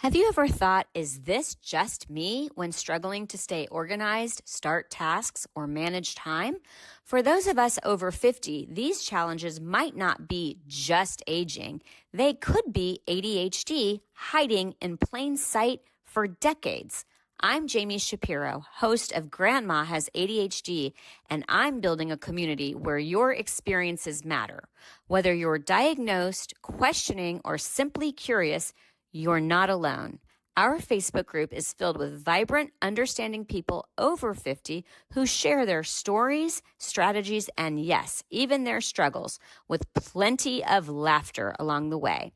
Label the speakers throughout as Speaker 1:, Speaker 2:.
Speaker 1: Have you ever thought, is this just me when struggling to stay organized, start tasks, or manage time? For those of us over 50, these challenges might not be just aging. They could be ADHD hiding in plain sight for decades. I'm Jami Shapiro, host of Grandma Has ADHD, and I'm building a community where your experiences matter. Whether you're diagnosed, questioning, or simply curious, you're not alone. Our Facebook group is filled with vibrant, understanding people over 50 who share their stories, strategies, and yes, even their struggles, with plenty of laughter along the way.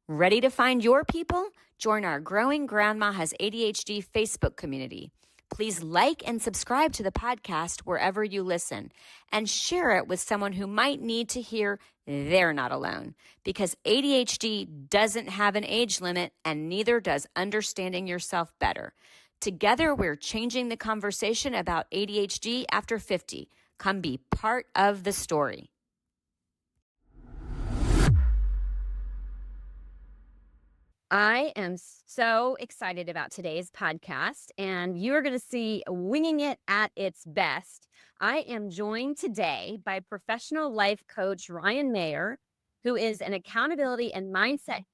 Speaker 1: Ready to find your people? Join our growing Grandma Has ADHD Facebook community. Please like and subscribe to the podcast wherever you listen, and share it with someone who might need to hear they're not alone, because ADHD doesn't have an age limit, and neither does understanding yourself better. Together, we're changing the conversation about ADHD after 50. Come be part of the story. I am so excited about today's podcast, and you're going to see winging it at its best. I am joined today by professional life coach Ryan Mayer, who is an accountability and mindset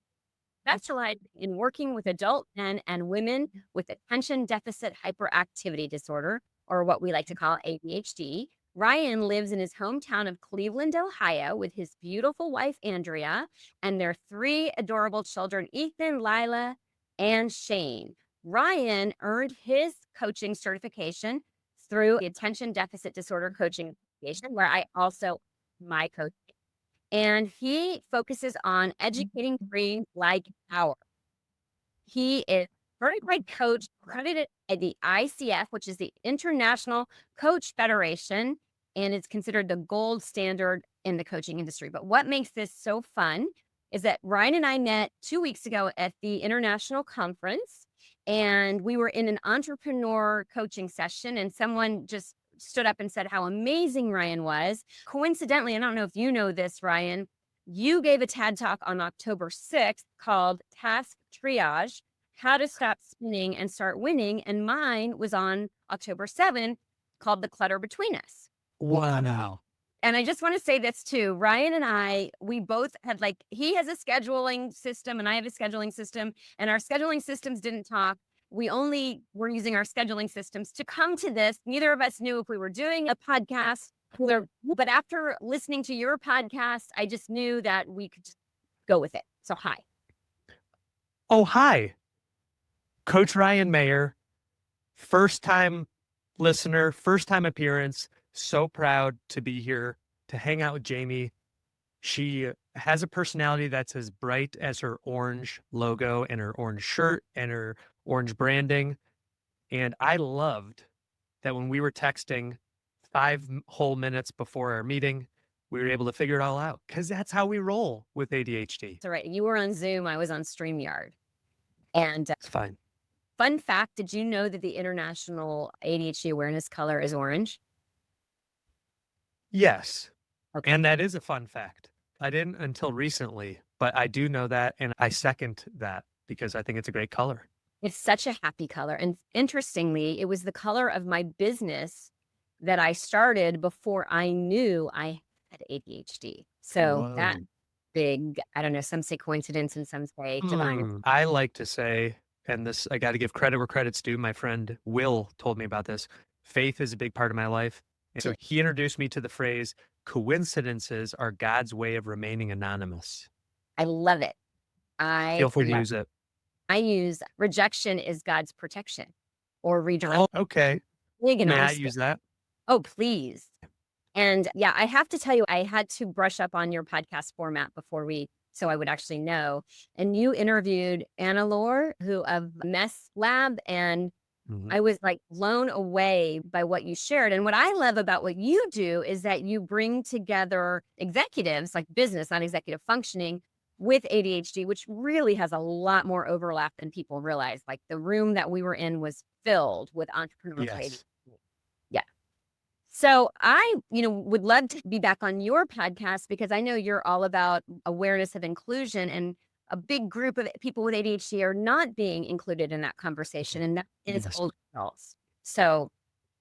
Speaker 1: specialized in working with adult men and women with attention deficit hyperactivity disorder, or what we like to call ADHD. Ryan lives in his hometown of Cleveland, Ohio, with his beautiful wife, Andrea, and their three adorable children, Ethan, Lila, and Shane. Ryan earned his coaching certification through the Attention Deficit Disorder Coaching Association, where I also my coach. And he focuses on educating brains like ours. He is certified coach accredited at the ICF, which is the International Coach Federation, and it's considered the gold standard in the coaching industry. But what makes this so fun is that Ryan and I met 2 weeks ago at the international conference, and we were in an entrepreneur coaching session, and someone just stood up and said how amazing Ryan was. Coincidentally, I don't know if you know this, Ryan, you gave a TED Talk on October 6th called Task Triage, How to Stop Spinning and Start Winning. And mine was on October 7th called The Clutter Between Us.
Speaker 2: Wow.
Speaker 1: And I just want to say this too. Ryan and I, we both had he has a scheduling system and I have a scheduling system, and our scheduling systems didn't talk. We only were using our scheduling systems to come to this. Neither of us knew if we were doing a podcast. But after listening to your podcast, I just knew that we could just go with it. So hi.
Speaker 2: Oh, hi. Coach Ryan Mayer, first time listener, first time appearance. So proud to be here to hang out with Jami. She has a personality that's as bright as her orange logo and her orange shirt and her orange branding. And I loved that when we were texting 5 whole minutes before our meeting, we were able to figure it all out, because that's how we roll with ADHD.
Speaker 1: That's right. You were on Zoom. I was on StreamYard. And
Speaker 2: It's fine.
Speaker 1: Fun fact, did you know that the International ADHD Awareness color is orange?
Speaker 2: Yes.
Speaker 1: Okay.
Speaker 2: And that is a fun fact. I didn't until recently, but I do know that, and I second that because I think it's a great color.
Speaker 1: It's such a happy color. And interestingly, it was the color of my business that I started before I knew I had ADHD. So that big, I don't know, some say coincidence and some say divine.
Speaker 2: I like to say, and this, I got to give credit where credit's due. My friend Will told me about this. Faith is a big part of my life. And so he introduced me to the phrase, coincidences are God's way of remaining anonymous.
Speaker 1: I love it.
Speaker 2: Feel free to use it.
Speaker 1: I use rejection is God's protection, or redirect.
Speaker 2: Oh, okay. May I use that?
Speaker 1: Oh, please. And yeah, I have to tell you, I had to brush up on your podcast format so I would actually know. And you interviewed Anna Lore, who of Mess Lab, and I was blown away by what you shared. And what I love about what you do is that you bring together executives, like business, not executive functioning, with ADHD, which really has a lot more overlap than people realize. Like the room that we were in was filled with entrepreneurs.
Speaker 2: Yes.
Speaker 1: Yeah. So I, would love to be back on your podcast, because I know you're all about awareness of inclusion. And a big group of people with ADHD are not being included in that conversation, and that is
Speaker 2: Yes.
Speaker 1: older adults. So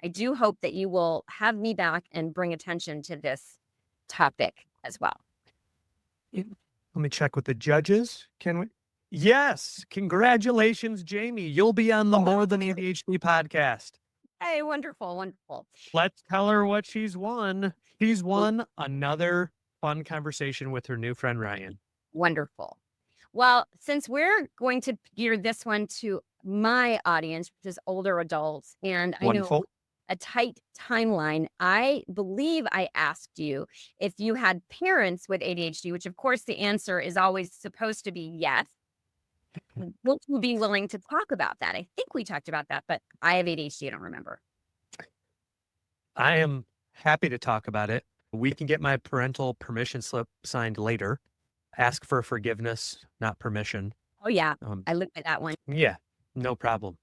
Speaker 1: I do hope that you will have me back and bring attention to this topic as well.
Speaker 2: Yeah. Let me check with the judges. Can we? Yes. Congratulations, Jami. You'll be on the More Than ADHD podcast.
Speaker 1: Hey, wonderful, wonderful.
Speaker 2: Let's tell her what she's won. She's won another fun conversation with her new friend, Ryan.
Speaker 1: Wonderful. Well, since we're going to gear this one to my audience, which is older adults, and I know
Speaker 2: Wonderful.
Speaker 1: a tight timeline, I believe I asked you if you had parents with ADHD, which of course the answer is always supposed to be yes. Will you be willing to talk about that? I think we talked about that, but I have ADHD. I don't remember.
Speaker 2: I am happy to talk about it. We can get my parental permission slip signed later. Ask for forgiveness, not permission.
Speaker 1: Oh, yeah.
Speaker 2: Um,
Speaker 1: I looked at that one.
Speaker 2: yeah, no problem.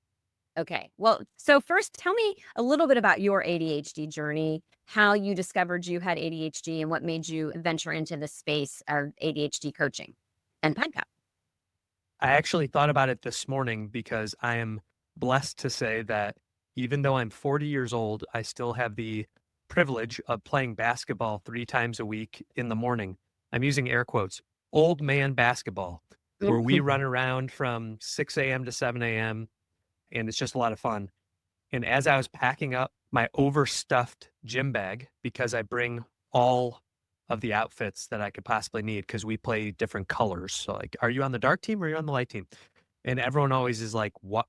Speaker 1: Okay. Well, so first, tell me a little bit about your ADHD journey, how you discovered you had ADHD, and what made you venture into the space of ADHD coaching and podcast.
Speaker 2: I actually thought about it this morning because I am blessed to say that even though I'm 40 years old, I still have the privilege of playing basketball 3 times a week in the morning. I'm using air quotes, old man basketball, where we run around from 6 a.m. to 7 a.m. and it's just a lot of fun. And as I was packing up my overstuffed gym bag, because I bring all of the outfits that I could possibly need, because we play different colors. So, like, are you on the dark team or are you on the light team? And everyone always is like, what?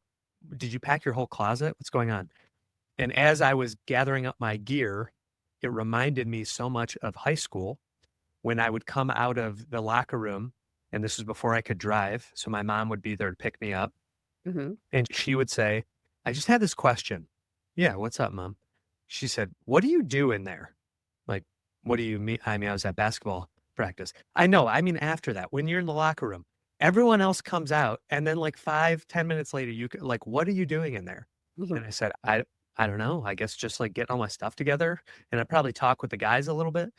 Speaker 2: Did you pack your whole closet? What's going on? And as I was gathering up my gear, it reminded me so much of high school when I would come out of the locker room. And this was before I could drive. So my mom would be there to pick me up.
Speaker 1: Hmm.
Speaker 2: And she would say, I just had this question. Yeah, what's up, mom? She said, what do you do in there? Like, what do you mean? I mean, I was at basketball practice. I know. I mean, after that, when you're in the locker room, everyone else comes out. And then like 5, 10 minutes later, like, what are you doing in there?
Speaker 1: Hmm.
Speaker 2: And I said, I don't know. I guess just like getting all my stuff together. And I probably talk with the guys a little bit.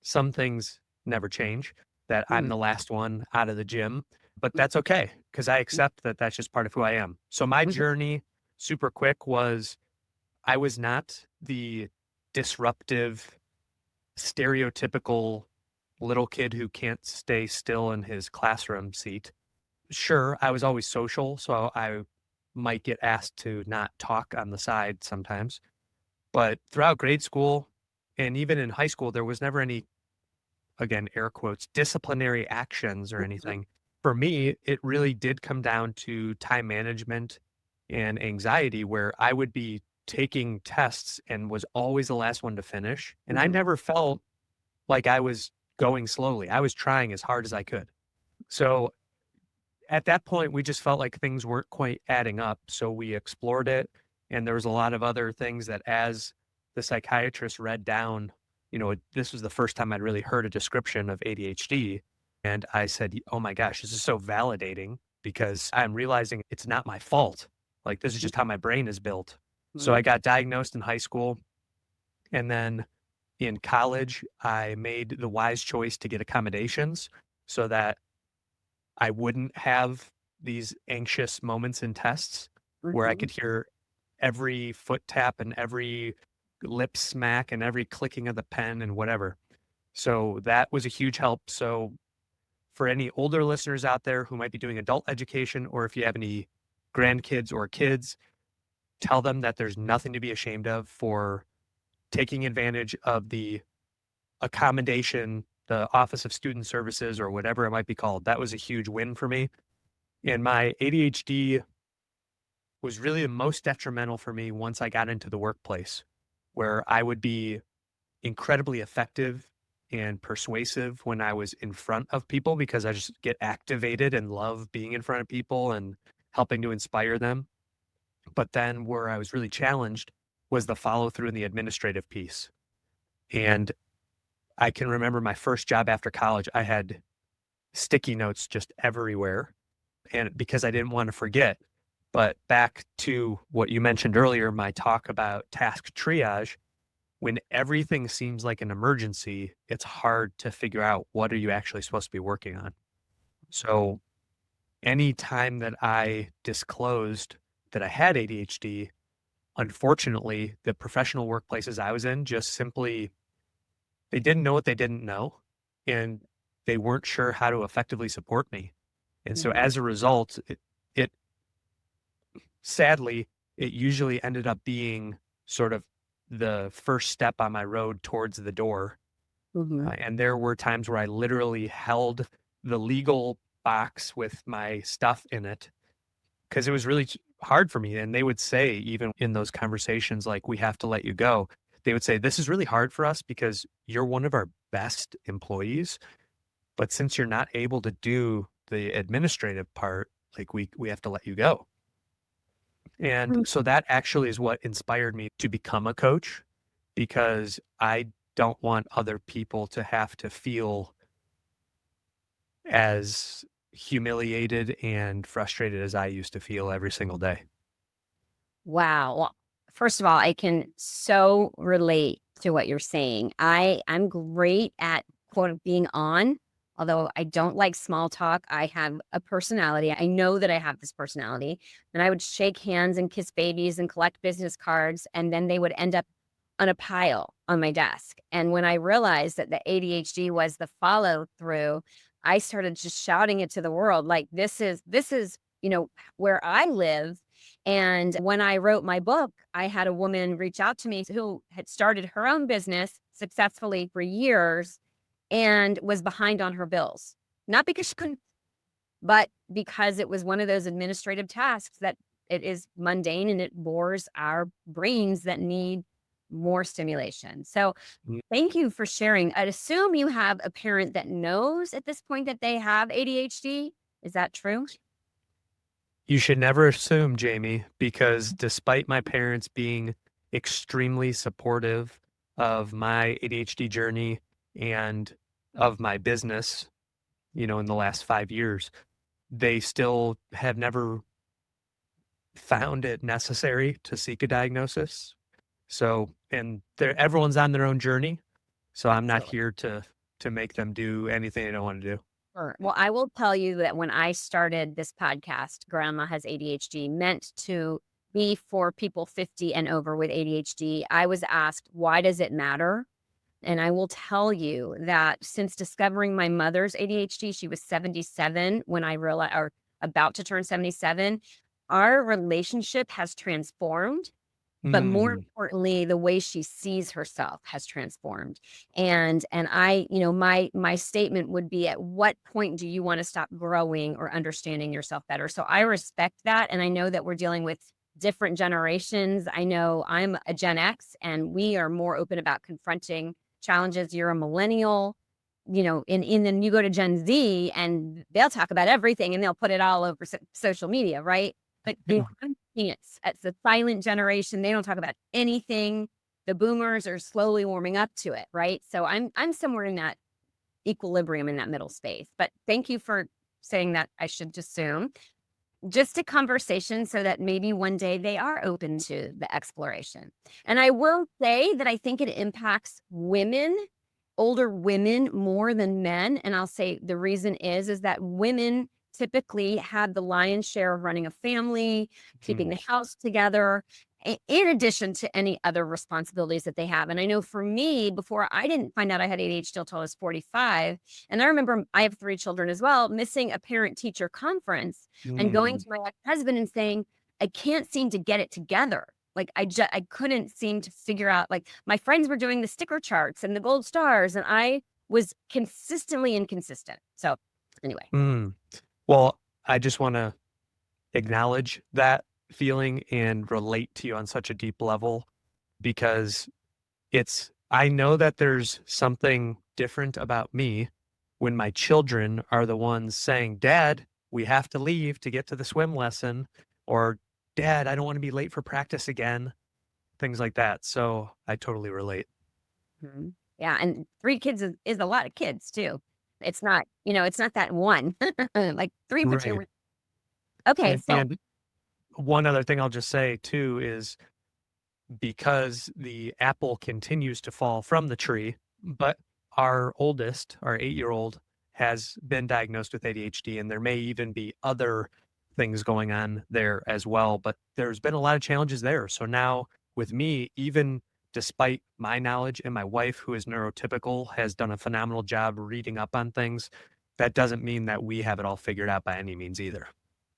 Speaker 2: Some things never change, that I'm
Speaker 1: Hmm.
Speaker 2: the last one out of the gym, but that's okay because I accept that that's just part of who I am. So my journey, super quick, was I was not the disruptive, stereotypical little kid who can't stay still in his classroom seat. Sure, I was always social, so I might get asked to not talk on the side sometimes. But throughout grade school and even in high school, there was never any, again, air quotes, disciplinary actions or anything. For me, it really did come down to time management and anxiety, where I would be taking tests and was always the last one to finish. And I
Speaker 1: Hmm.
Speaker 2: never felt like I was going slowly. I was trying as hard as I could. So at that point, we just felt like things weren't quite adding up. So we explored it. And there was a lot of other things that, as the psychiatrist read down, this was the first time I'd really heard a description of ADHD. And I said, oh my gosh, this is so validating because I'm realizing it's not my fault. Like, this is just how my brain is built. So I got diagnosed in high school. And then in college, I made the wise choice to get accommodations so that I wouldn't have these anxious moments in tests where I
Speaker 1: Hmm.
Speaker 2: could hear every foot tap and every lip smack and every clicking of the pen and whatever. So that was a huge help. So for any older listeners out there who might be doing adult education, or if you have any grandkids or kids, tell them that there's nothing to be ashamed of for taking advantage of the accommodation, the Office of Student Services, or whatever it might be called. That was a huge win for me. And my ADHD was really the most detrimental for me once I got into the workplace, where I would be incredibly effective and persuasive when I was in front of people because I just get activated and love being in front of people and helping to inspire them. But then where I was really challenged was the follow through and the administrative piece. And I can remember my first job after college, I had sticky notes just everywhere. And because I didn't want to forget. But back to what you mentioned earlier, my talk about task triage, when everything seems like an emergency, it's hard to figure out what are you actually supposed to be working on. So any time that I disclosed that I had ADHD, unfortunately, the professional workplaces I was in just simply they didn't know what they didn't know, and they weren't sure how to effectively support me. And so
Speaker 1: Mhm.
Speaker 2: as a result, it sadly, it usually ended up being sort of the first step on my road towards the door.
Speaker 1: Mhm.
Speaker 2: And there were times where I literally held the legal box with my stuff in it because it was really hard for me. And they would say, even in those conversations, like, we have to let you go, they would say, this is really hard for us because you're one of our best employees. But since you're not able to do the administrative part, like, we have to let you go. And
Speaker 1: Mm.
Speaker 2: so that actually is what inspired me to become a coach because I don't want other people to have to feel as humiliated and frustrated as I used to feel every single day.
Speaker 1: Wow. Well, first of all, I can so relate to what you're saying. I'm great at quote being on, although I don't like small talk. I have a personality. I know that I have this personality, and I would shake hands and kiss babies and collect business cards, and then they would end up on a pile on my desk. And when I realized that the ADHD was the follow through, I started just shouting it to the world like this is, where I live. And when I wrote my book, I had a woman reach out to me who had started her own business successfully for years and was behind on her bills. Not because she couldn't, but because it was one of those administrative tasks that it is mundane and it bores our brains that need more stimulation. So,
Speaker 2: Mm.
Speaker 1: thank you for sharing. I'd assume you have a parent that knows at this point that they have ADHD. Is that true?
Speaker 2: You should never assume, Jamie, because despite my parents being extremely supportive of my ADHD journey and of my business, in the last 5 years, they still have never found it necessary to seek a diagnosis. So, and everyone's on their own journey. So I'm not
Speaker 1: Absolutely.
Speaker 2: here to make them do anything they don't want to do.
Speaker 1: Sure. Well, I will tell you that when I started this podcast, Grandma Has ADHD, meant to be for people 50 and over with ADHD, I was asked, why does it matter? And I will tell you that since discovering my mother's ADHD, she was 77 when I realized, or about to turn 77, our relationship has transformed. But more
Speaker 2: Mm,
Speaker 1: importantly, the way she sees herself has transformed. And I, my statement would be, at what point do you wanna stop growing or understanding yourself better? So I respect that, and I know that we're dealing with different generations. I know I'm a Gen X, and we are more open about confronting challenges. You're a millennial, and then you go to Gen Z, and they'll talk about everything, and they'll put it all over social media, right? But the it's the silent generation, they don't talk about anything. The boomers are slowly warming up to it, right? So I'm somewhere in that equilibrium, in that middle space. But thank you for saying that I should assume. Just a conversation so that maybe one day they are open to the exploration. And I will say that I think it impacts women, older women more than men. And I'll say the reason is that women typically have the lion's share of running a family, keeping
Speaker 2: mm,
Speaker 1: the house together, in addition to any other responsibilities that they have. And I know for me, before I didn't find out I had ADHD until I was 45. And I remember I have 3 children as well, missing a parent teacher conference and going
Speaker 2: mm,
Speaker 1: to my ex-husband and saying, "I can't seem to get it together." Like, I couldn't seem to figure out, like, my friends were doing the sticker charts and the gold stars, and I was consistently inconsistent. So, anyway.
Speaker 2: mm. Well, I just want to acknowledge that feeling and relate to you on such a deep level because I know that there's something different about me when my children are the ones saying, Dad, we have to leave to get to the swim lesson, or Dad, I don't want to be late for practice again, things like that. So I totally relate.
Speaker 1: Mhm. Yeah, and 3 kids is a lot of kids too. It's not that one. Like, 3 in
Speaker 2: Right.
Speaker 1: particular. Okay, so
Speaker 2: And one other thing I'll just say too is because the apple continues to fall from the tree, but our oldest, our 8-year-old, has been diagnosed with ADHD, and there may even be other things going on there as well. But there's been a lot of challenges there. So now with me, even despite my knowledge and my wife, who is neurotypical, has done a phenomenal job reading up on things, that doesn't mean that we have it all figured out by any means either.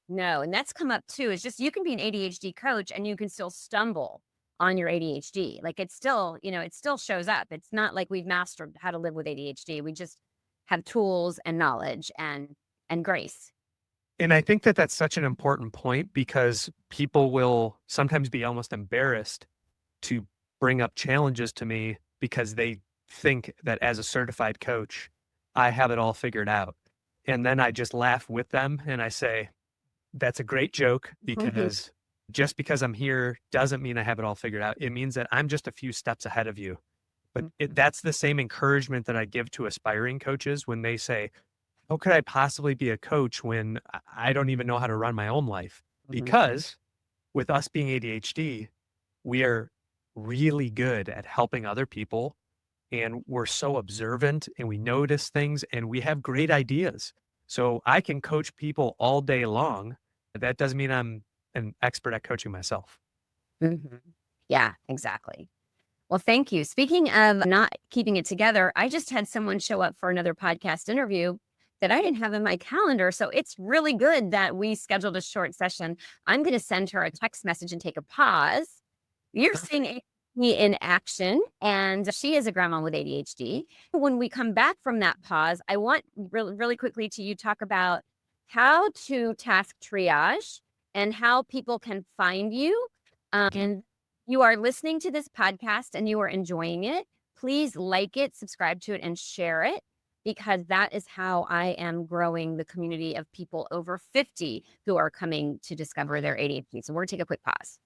Speaker 1: No, and that's come up too. It's just you can be an ADHD coach and you can still stumble on your ADHD. Like it's still, it still shows up. It's not like we've mastered how to live with ADHD. We just have tools and knowledge and grace.
Speaker 2: And I think that that's such an important point because people will sometimes be almost embarrassed to bring up challenges to me because they think that as a certified coach, I have it all figured out. And then I just laugh with them and I say, that's a great joke because just because I'm here doesn't mean I have it all figured out. It means that I'm just a few steps ahead of you. But that's the same encouragement that I give to aspiring coaches when they say, how could I possibly be a coach when I don't even know how to run my own life? Because with us being ADHD, we are really good at helping other people and we're so observant and we notice things and we have great ideas. So I can coach people all day long. That doesn't mean I'm an expert at coaching myself.
Speaker 1: Mhm. Yeah, exactly. Well, thank you. Speaking of not keeping it together, I just had someone show up for another podcast interview that I didn't have in my calendar. So it's really good that we scheduled a short session. I'm going to send her a text message and take a pause. You're seeing ADHD in action, and she is a grandma with ADHD. When we come back from that pause, I want really, really quickly to you talk about how to task triage and how people can find you. And you are listening to this podcast and you are enjoying it, please like it, subscribe to it, and share it because that is how I am growing the community of people over 50 who are coming to discover their ADHD. So we're going to take a quick pause.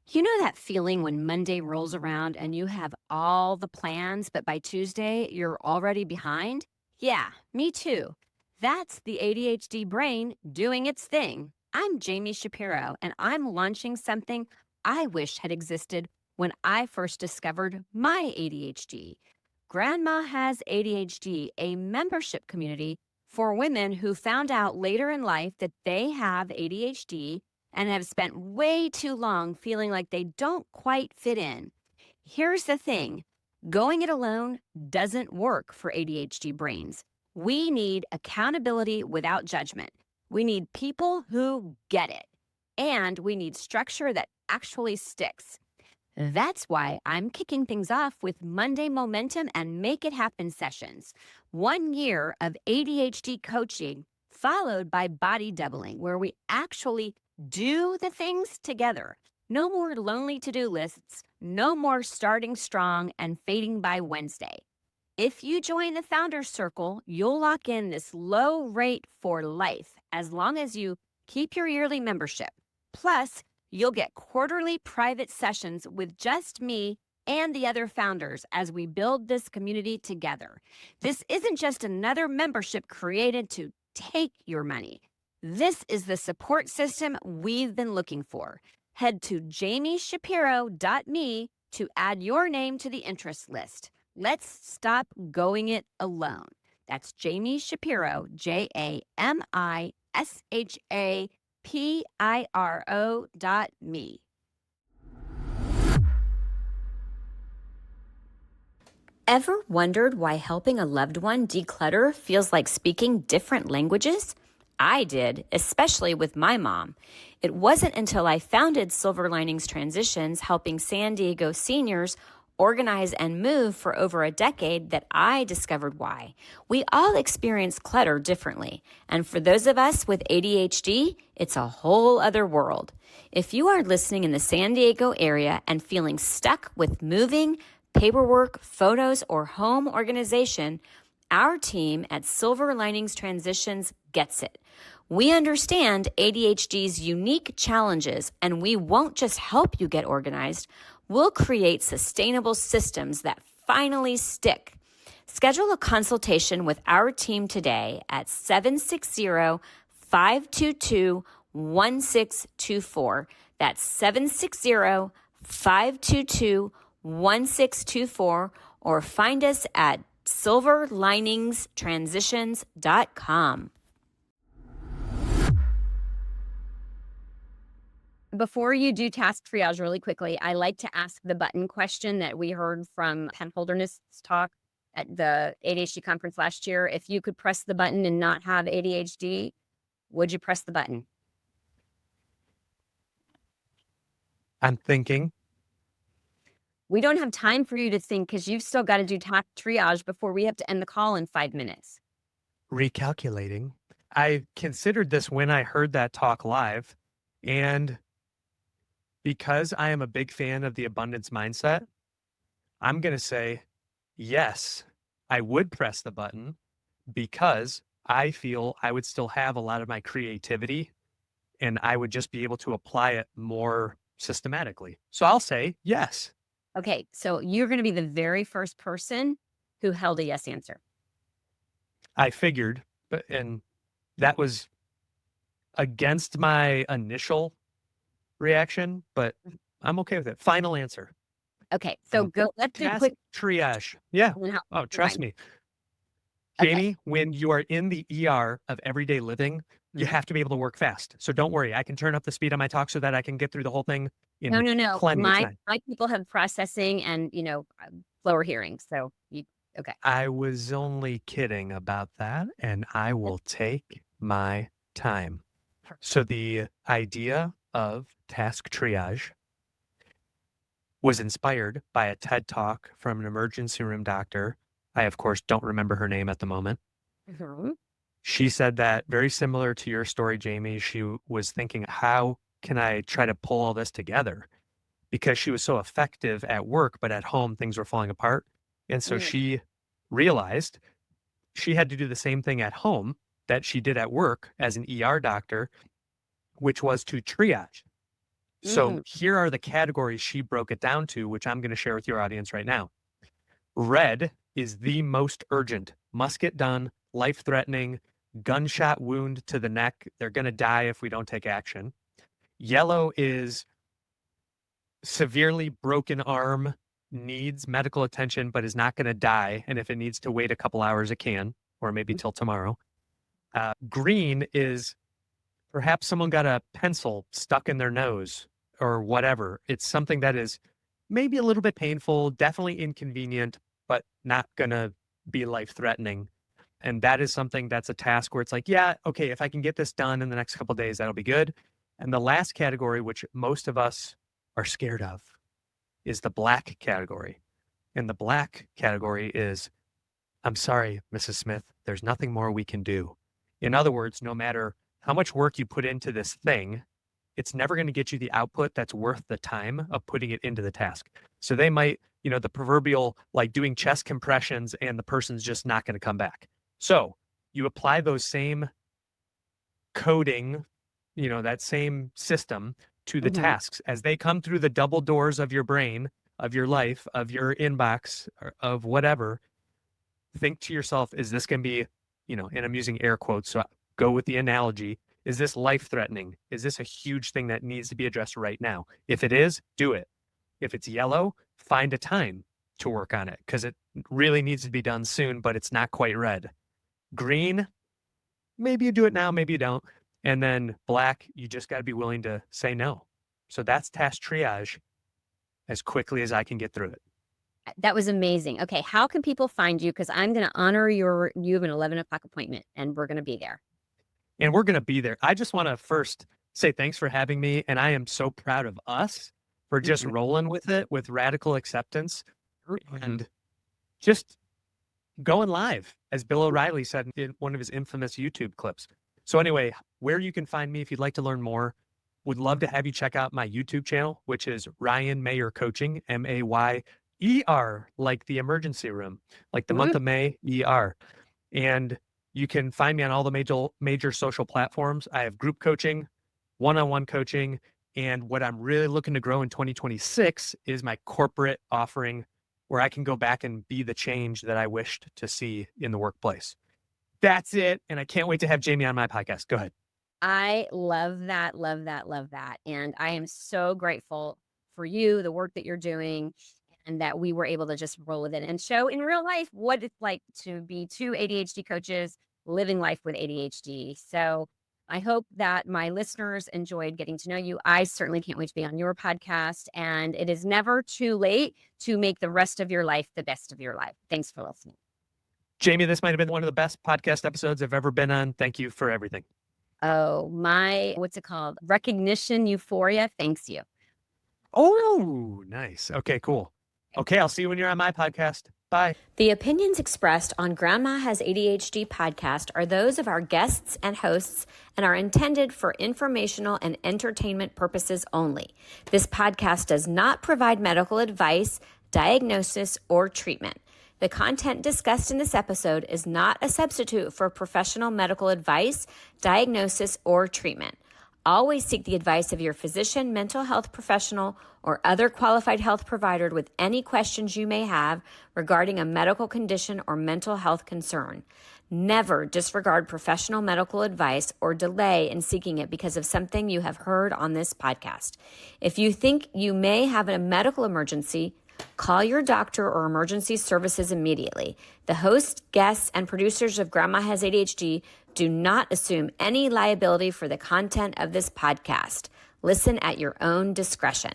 Speaker 1: You know that feeling when Monday rolls around and you have all the plans, but by Tuesday, you're already behind? Yeah, me too. That's the ADHD brain doing its thing. I'm Jami Shapiro, and I'm launching something I wish had existed when I first discovered my ADHD. Grandma Has ADHD, a membership community for women who found out later in life that they have ADHD and have spent way too long feeling like they don't quite fit in. Here's the thing, going it alone doesn't work for ADHD brains. We need accountability without judgment. We need people who get it. And we need structure that actually sticks. That's why I'm kicking things off with Monday Momentum and Make It Happen sessions. 1 year of ADHD coaching followed by body doubling, where we actually do the things together. No more lonely to-do lists, no more starting strong and fading by Wednesday. If you join the Founders Circle, you'll lock in this low rate for life as long as you keep your yearly membership. Plus, you'll get quarterly private sessions with just me and the other founders as we build this community together. This isn't just another membership created to take your money. This is the support system we've been looking for. Head to jamishapiro.me to add your name to the interest list. Let's stop going it alone. That's Jami Shapiro, JamiShapiro.me. Ever wondered why helping a loved one declutter feels like speaking different languages? I did, especially with my mom. It wasn't until I founded Silver Linings Transitions, helping San Diego seniors organize and move for over a decade, that I discovered why. We all experience clutter differently, and for those of us with ADHD, it's a whole other world. If you are listening in the San Diego area and feeling stuck with moving, paperwork, photos, or home organization, our team at Silver Linings Transitions gets it. We understand ADHD's unique challenges, and we won't just help you get organized. We'll create sustainable systems that finally stick. Schedule a consultation with our team today at 760-522-1624. That's 760-522-1624.
Speaker 3: 1624 or find us at silverliningstransitions.com.
Speaker 1: Before you do task triage really quickly, I like to ask the button question that we heard from Pen Holderness talk at the ADHD conference last year. If you could press the button and not have ADHD, would you press the button?
Speaker 2: I'm thinking.
Speaker 1: We don't have time for you to think because you've still got to do task triage before we have to end the call in 5 minutes.
Speaker 2: Recalculating. I considered this when I heard that talk live, and because I am a big fan of the abundance mindset, I'm going to say, yes, I would press the button because I feel I would still have a lot of my creativity and I would just be able to apply it more systematically. So I'll say yes.
Speaker 1: Okay, so you're going to be the very first person who held a yes answer.
Speaker 2: I figured, and that was against my initial reaction, but I'm okay with it. Final answer.
Speaker 1: Okay, so let's do
Speaker 2: Task
Speaker 1: quick
Speaker 2: triage. Yeah.
Speaker 1: and then
Speaker 2: Oh, trust me. Jami, when you are in the ER of everyday living, you have to be able to work fast. So don't worry. I can turn up the speed on my talk so that I can get through the whole thing in
Speaker 1: No.
Speaker 2: plenty of
Speaker 1: My
Speaker 2: time.
Speaker 1: people have processing and, slower hearing. So okay.
Speaker 2: I was only kidding about that, and I will take my time. So the idea of task triage was inspired by a TED talk from an emergency room doctor. I, of course, don't remember her name at the moment.
Speaker 1: Mhm.
Speaker 2: She said that very similar to your story, Jami. She was thinking, how can I try to pull all this together? Because she was so effective at work, but at home, things were falling apart. And so
Speaker 1: Mm,
Speaker 2: she realized she had to do the same thing at home that she did at work as an ER doctor, which was to triage. So
Speaker 1: mm,
Speaker 2: here are the categories she broke it down to, which I'm going to share with your audience right now. Red is the most urgent, must get done, life threatening, gunshot wound to the neck. They're going to die if we don't take action. Yellow is severely broken arm, needs medical attention, but is not going to die. And if it needs to wait a couple hours, it can, or maybe till tomorrow. Green is perhaps someone got a pencil stuck in their nose or whatever. It's something that is maybe a little bit painful, definitely inconvenient, but not going to be life threatening. And that is something that's a task where it's like, yeah, okay, if I can get this done in the next couple of days, that'll be good. And the last category, which most of us are scared of, is the black category. And the black category is, I'm sorry, Mrs. Smith, there's nothing more we can do. In other words, no matter how much work you put into this thing, it's never going to get you the output that's worth the time of putting it into the task. So they might, the proverbial like doing chest compressions and the person's just not going to come back. So you apply those same coding, that same system to the
Speaker 1: mhm.
Speaker 2: tasks as they come through the double doors of your brain, of your life, of your inbox, or of whatever. Think to yourself, is this going to be, and I'm using air quotes, so go with the analogy. Is this life threatening? Is this a huge thing that needs to be addressed right now? If it is, do it. If it's yellow, find a time to work on it because it really needs to be done soon, but it's not quite red. Green, maybe you do it now, maybe you don't. And then black, you just got to be willing to say no. So that's task triage as quickly as I can get through it.
Speaker 1: That was amazing. Okay, how can people find you? Because I'm going to honor you have an 11 o'clock appointment, and we're going to be there.
Speaker 2: And we're going to be there. I just want to first say thanks for having me. And I am so proud of us for just
Speaker 1: Mhm.
Speaker 2: rolling with it with radical acceptance and just going live, as Bill O'Reilly said in one of his infamous YouTube clips. So, anyway, where you can find me if you'd like to learn more, would love to have you check out my YouTube channel, which is Ryan Mayer Coaching, Mayer, like the emergency room, like the month of May, ER. And you can find me on all the major social platforms. I have group coaching, one-on-one coaching, and what I'm really looking to grow in 2026 is my corporate offering where I can go back and be the change that I wished to see in the workplace. That's it. And I can't wait to have Jami on my podcast. Go ahead.
Speaker 1: I love that, love that, love that. And I am so grateful for you, the work that you're doing. and that we were able to just roll with it and show in real life what it's like to be two ADHD coaches living life with ADHD. So I hope that my listeners enjoyed getting to know you. I certainly can't wait to be on your podcast. And it is never too late to make the rest of your life the best of your life. Thanks for listening.
Speaker 2: Jami, this might have been one of the best podcast episodes I've ever been on. Thank you for everything.
Speaker 1: Oh, my, what's it called? Recognition euphoria. Thanks you.
Speaker 2: Oh, nice. Okay, cool. Okay, I'll see you when you're on my podcast. Bye.
Speaker 3: The opinions expressed on Grandma Has ADHD podcast are those of our guests and hosts and are intended for informational and entertainment purposes only. This podcast does not provide medical advice, diagnosis, or treatment. The content discussed in this episode is not a substitute for professional medical advice, diagnosis, or treatment. Always seek the advice of your physician, mental health professional, or other qualified health provider with any questions you may have regarding a medical condition or mental health concern. Never disregard professional medical advice or delay in seeking it because of something you have heard on this podcast. If you think you may have a medical emergency, call your doctor or emergency services immediately. The host, guests, and producers of Grandma Has ADHD do not assume any liability for the content of this podcast. Listen at your own discretion.